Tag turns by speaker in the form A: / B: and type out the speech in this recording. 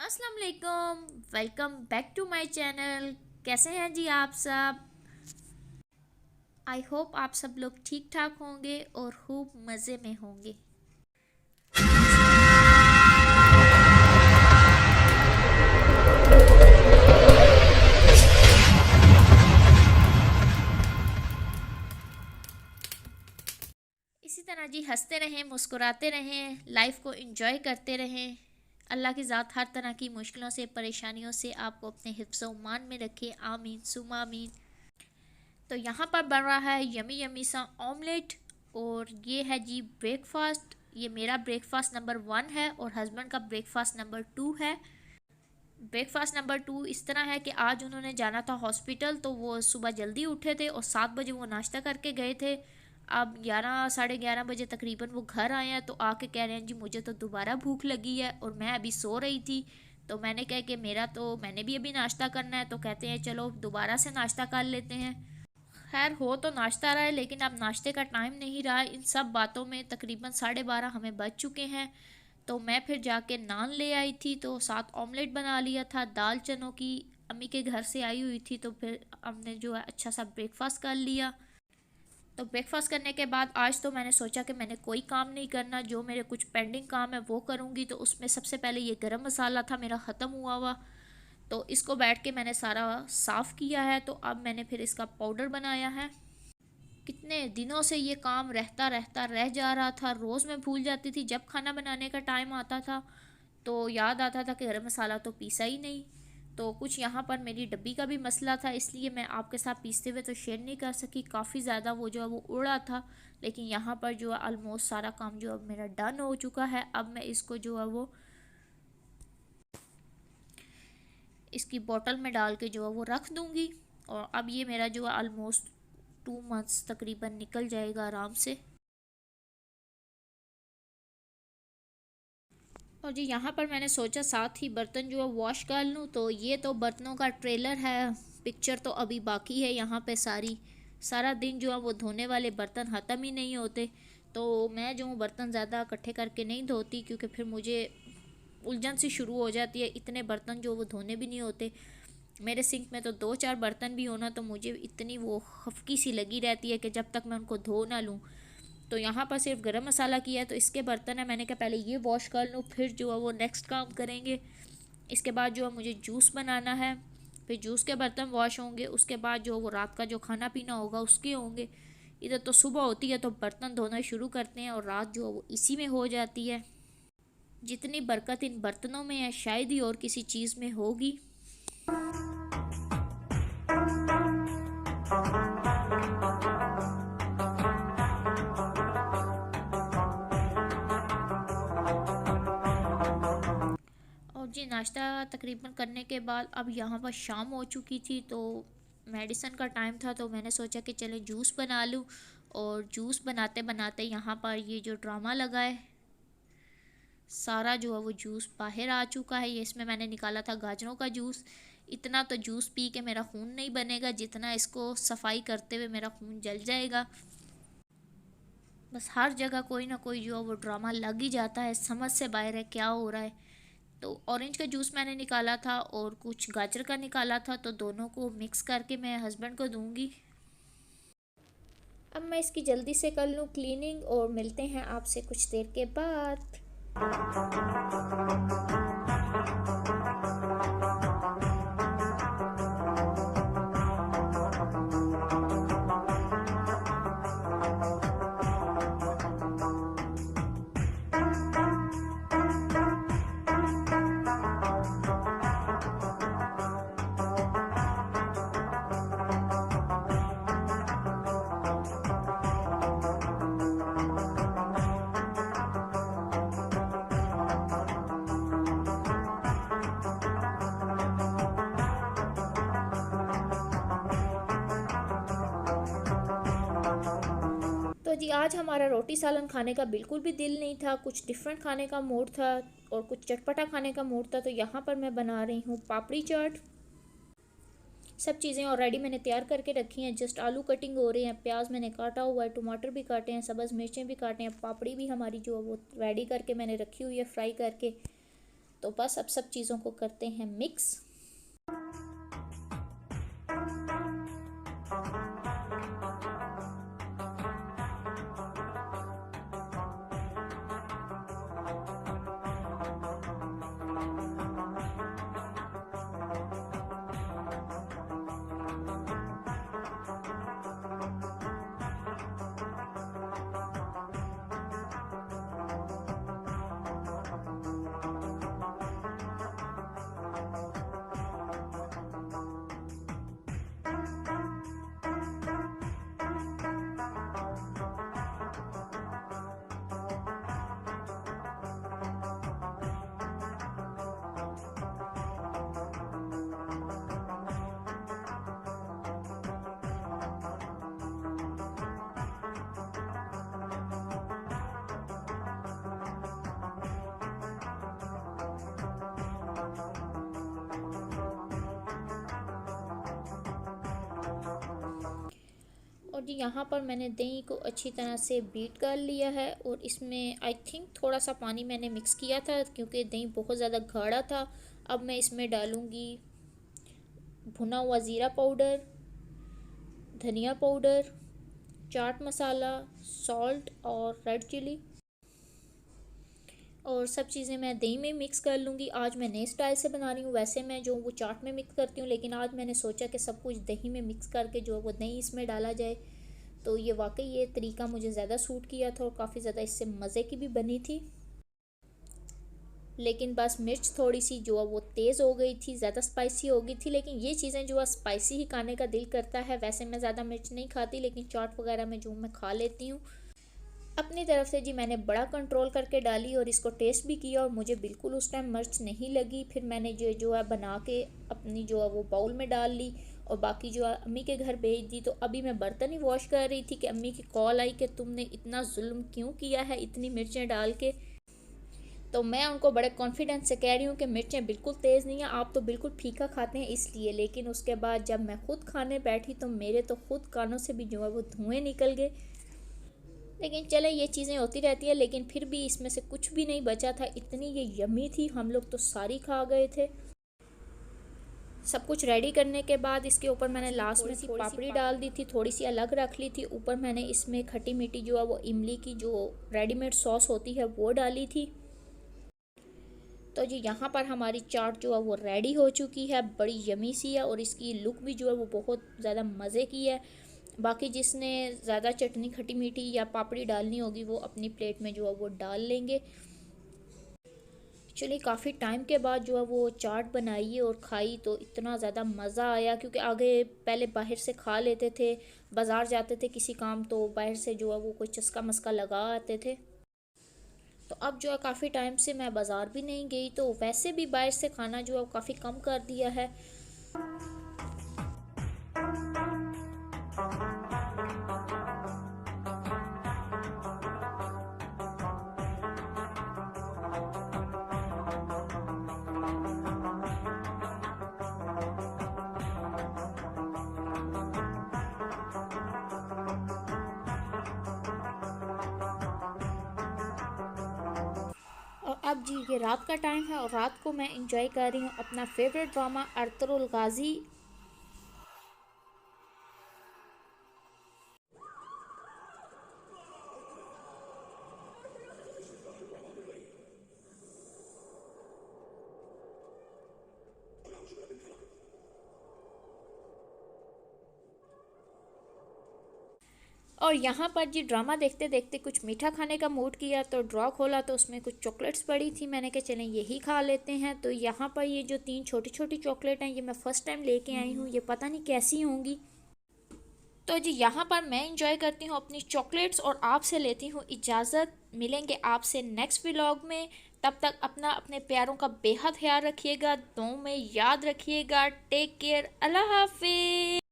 A: अस्सलाम वालेकुम। Welcome back to my channel. कैसे हैं जी आप सब? आई होप आप सब लोग ठीक ठाक होंगे और खूब मज़े में होंगे। इसी तरह जी हंसते रहें, मुस्कुराते रहें, लाइफ को एंजॉय करते रहें। अल्लाह की ज़ात हर तरह की मुश्किलों से, परेशानियों से आपको अपने हिफ्ज़ व ईमान में रखे। आमीन सुमा आमीन। तो यहाँ पर बन रहा है यमी यमी सा ऑमलेट और ये है जी ब्रेकफास्ट। ये मेरा ब्रेकफास्ट नंबर 1 है और हस्बैंड का ब्रेकफास्ट नंबर 2 है। ब्रेकफास्ट नंबर 2 इस तरह है कि आज उन्होंने जाना था हॉस्पिटल, तो वो सुबह जल्दी उठे थे और 7 बजे वो नाश्ता करके गए थे। अब 11 साढ़े 11 बजे तकरीबन वो घर आए हैं, तो आके कह रहे हैं जी मुझे तो दोबारा भूख लगी है और मैं अभी सो रही थी। तो मैंने कहा कि मैंने भी अभी नाश्ता करना है, तो कहते हैं चलो दोबारा से नाश्ता कर लेते हैं। खैर हो तो नाश्ता रहा है, लेकिन अब नाश्ते का टाइम नहीं रहा। इन सब बातों में तकरीबन 12:30 हमें बज चुके हैं। तो मैं फिर जाके नान ले आई थी, तो साथ ऑमलेट बना लिया था दाल चनों की। अम्मी के घर से आई हुई थी, तो फिर हमने जो है अच्छा सा ब्रेकफास्ट कर लिया। तो ब्रेकफास्ट करने के बाद आज तो मैंने सोचा कि मैंने कोई काम नहीं करना, जो मेरे कुछ पेंडिंग काम है वो करूँगी। तो उसमें सबसे पहले ये गरम मसाला था मेरा ख़त्म हुआ तो इसको बैठ के मैंने सारा साफ़ किया है। तो अब मैंने फिर इसका पाउडर बनाया है। कितने दिनों से ये काम रहता रहता रह जा रहा था। रोज़ मैं भूल जाती थी, जब खाना बनाने का टाइम आता था तो याद आता था कि गरम मसाला तो पीसा ही नहीं। तो कुछ यहाँ पर मेरी डब्बी का भी मसला था, इसलिए मैं आपके साथ पीसते हुए तो शेयर नहीं कर सकी। काफ़ी ज़्यादा वो जो है वो उड़ा था। लेकिन यहाँ पर जो है ऑलमोस्ट सारा काम जो है मेरा डन हो चुका है। अब मैं इसको जो है वो इसकी बोतल में डाल के जो है वो रख दूँगी। और अब ये मेरा जो है ऑलमोस्ट 2 मंथ्स तकरीबन निकल जाएगा आराम से। और जी यहाँ पर मैंने सोचा साथ ही बर्तन जो है वॉश कर लूँ। तो ये तो बर्तनों का ट्रेलर है, पिक्चर तो अभी बाकी है यहाँ पे सारी। सारा दिन जो है वो धोने वाले बर्तन ख़त्म ही नहीं होते। तो मैं जो हूँ बर्तन ज़्यादा इकट्ठे करके नहीं धोती, क्योंकि फिर मुझे उलझन सी शुरू हो जाती है। इतने बर्तन जो वो धोने भी नहीं होते। मेरे सिंक में तो 2-4 बर्तन भी होना तो मुझे इतनी वो खफकी सी लगी रहती है कि जब तक मैं उनको धो ना लूँ। तो यहाँ पर सिर्फ गरम मसाला किया है, तो इसके बर्तन है। मैंने कहा पहले ये वॉश कर लूँ, फिर जो है वो नेक्स्ट काम करेंगे। इसके बाद जो है मुझे जूस बनाना है, फिर जूस के बर्तन वॉश होंगे। उसके बाद जो वो रात का जो खाना पीना होगा उसके होंगे। इधर तो सुबह होती है तो बर्तन धोना शुरू करते हैं और रात जो है वो इसी में हो जाती है। जितनी बरकत इन बर्तनों में है शायद ही और किसी चीज़ में होगी। और जी नाश्ता तकरीबन करने के बाद अब यहाँ पर शाम हो चुकी थी, तो मेडिसन का टाइम था। तो मैंने सोचा कि चले जूस बना लूँ। और जूस बनाते बनाते यहाँ पर ये जो ड्रामा लगा है, सारा जो है वो जूस बाहर आ चुका है। ये इसमें मैंने निकाला था गाजरों का जूस। इतना तो जूस पी के मेरा खून नहीं बनेगा जितना इसको सफाई करते हुए मेरा खून जल जाएगा। बस हर जगह कोई ना कोई जो है वो ड्रामा लग ही जाता है, समझ से बाहर है क्या हो रहा है। तो ऑरेंज का जूस मैंने निकाला था और कुछ गाजर का निकाला था, तो दोनों को मिक्स करके मैं हस्बैंड को दूंगी। अब मैं इसकी जल्दी से कर लूँ क्लीनिंग और मिलते हैं आपसे कुछ देर के बाद। तो जी आज हमारा रोटी सालन खाने का बिल्कुल भी दिल नहीं था, कुछ डिफरेंट खाने का मूड था और कुछ चटपटा खाने का मूड था। तो यहाँ पर मैं बना रही हूँ पापड़ी चाट। सब चीज़ें ऑलरेडी मैंने तैयार करके रखी हैं, जस्ट आलू कटिंग हो रही हैं, प्याज मैंने काटा हुआ है, टमाटर भी काटे हैं, सब्ज़ मिर्चें भी काटे हैं, पापड़ी भी हमारी जो है वो रेडी करके मैंने रखी हुई है फ्राई करके। तो बस अब सब चीज़ों को करते हैं मिक्स। और जी यहाँ पर मैंने दही को अच्छी तरह से बीट कर लिया है और इसमें आई थिंक थोड़ा सा पानी मैंने मिक्स किया था क्योंकि दही बहुत ज़्यादा गाढ़ा था। अब मैं इसमें डालूँगी भुना हुआ ज़ीरा पाउडर, धनिया पाउडर, चाट मसाला, सॉल्ट और रेड चिली, और सब चीज़ें मैं दही में मिक्स कर लूँगी। आज मैं नए स्टाइल से बना रही हूँ, वैसे मैं जो वो चाट में मिक्स करती हूँ, लेकिन आज मैंने सोचा कि सब कुछ दही में मिक्स करके जो वो दही इसमें डाला जाए। तो ये वाकई ये तरीका मुझे ज़्यादा सूट किया था और काफ़ी ज़्यादा इससे मज़े की भी बनी थी। लेकिन बस मिर्च थोड़ी सी जो है वो तेज़ हो गई थी, ज़्यादा स्पाइसी हो गई थी। लेकिन ये चीज़ें जो है स्पाइसी ही खाने का दिल करता है। वैसे मैं ज़्यादा मिर्च नहीं खाती, लेकिन चाट वगैरह में जो मैं खा लेती हूँ। अपनी तरफ से जी मैंने बड़ा कंट्रोल करके डाली और इसको टेस्ट भी किया और मुझे बिल्कुल उस टाइम मिर्च नहीं लगी। फिर मैंने जो है बना के अपनी जो है वो बाउल में डाल ली और बाकी जो है अम्मी के घर भेज दी। तो अभी मैं बर्तन ही वॉश कर रही थी कि अम्मी की कॉल आई कि तुमने इतना जुल्म क्यों किया है इतनी मिर्चें डाल के। तो मैं उनको बड़े कॉन्फिडेंस से कह रही हूँ कि मिर्चें बिल्कुल तेज़ नहीं है, आप तो बिल्कुल फीका खाते हैं इसलिए। लेकिन उसके बाद जब मैं खुद खाने बैठी तो मेरे तो खुद कानों से भी जो है वो धुएँ निकल गए। लेकिन चले ये चीज़ें होती रहती है, लेकिन फिर भी इसमें से कुछ भी नहीं बचा था। इतनी ये यमी थी, हम लोग तो सारी खा गए थे। सब कुछ रेडी करने के बाद इसके ऊपर मैंने लास्ट में थोड़ी पापड़ी डाल दी थी, थोड़ी सी अलग रख ली थी। ऊपर मैंने इसमें खट्टी मीठी जो है वो इमली की जो रेडीमेड सॉस होती है वो डाली थी। तो जी यहाँ पर हमारी चाट जो है वो रेडी हो चुकी है, बड़ी यमी सी है और इसकी लुक भी जो है वो बहुत ज़्यादा मज़े की है। बाकी जिसने ज़्यादा चटनी खट्टी मीठी या पापड़ी डालनी होगी वो अपनी प्लेट में जो है वो डाल लेंगे। चलिए काफ़ी टाइम के बाद जो है वो चाट बनाई और खाई तो इतना ज़्यादा मज़ा आया, क्योंकि आगे पहले बाहर से खा लेते थे, बाज़ार जाते थे किसी काम तो बाहर से जो है वो कोई चस्का मस्का लगा आते थे। तो अब जो है काफ़ी टाइम से मैं बाज़ार भी नहीं गई, तो वैसे भी बाहर से खाना जो है वो काफ़ी कम कर दिया है। और अब जी ये रात का टाइम है और रात को मैं इंजॉय कर रही हूँ अपना फेवरेट ड्रामा अर्तुगरुल गाजी। और यहाँ पर जी ड्रामा देखते देखते कुछ मीठा खाने का मूड किया तो ड्रॉ खोला तो उसमें कुछ चॉकलेट्स पड़ी थी। मैंने कहा चलें यही खा लेते हैं। तो यहाँ पर ये जो 3 छोटी छोटी चॉकलेट हैं ये मैं फ़र्स्ट टाइम लेके आई हूँ, ये पता नहीं कैसी होंगी। तो जी यहाँ पर मैं इंजॉय करती हूँ अपनी चॉकलेट्स और आपसे लेती हूँ इजाज़त। मिलेंगे आपसे नेक्स्ट व्लॉग में, तब तक अपना अपने प्यारों का बेहद ख्याल रखिएगा, दुआओं में याद रखिएगा। टेक केयर, अल्लाह हाफिज़।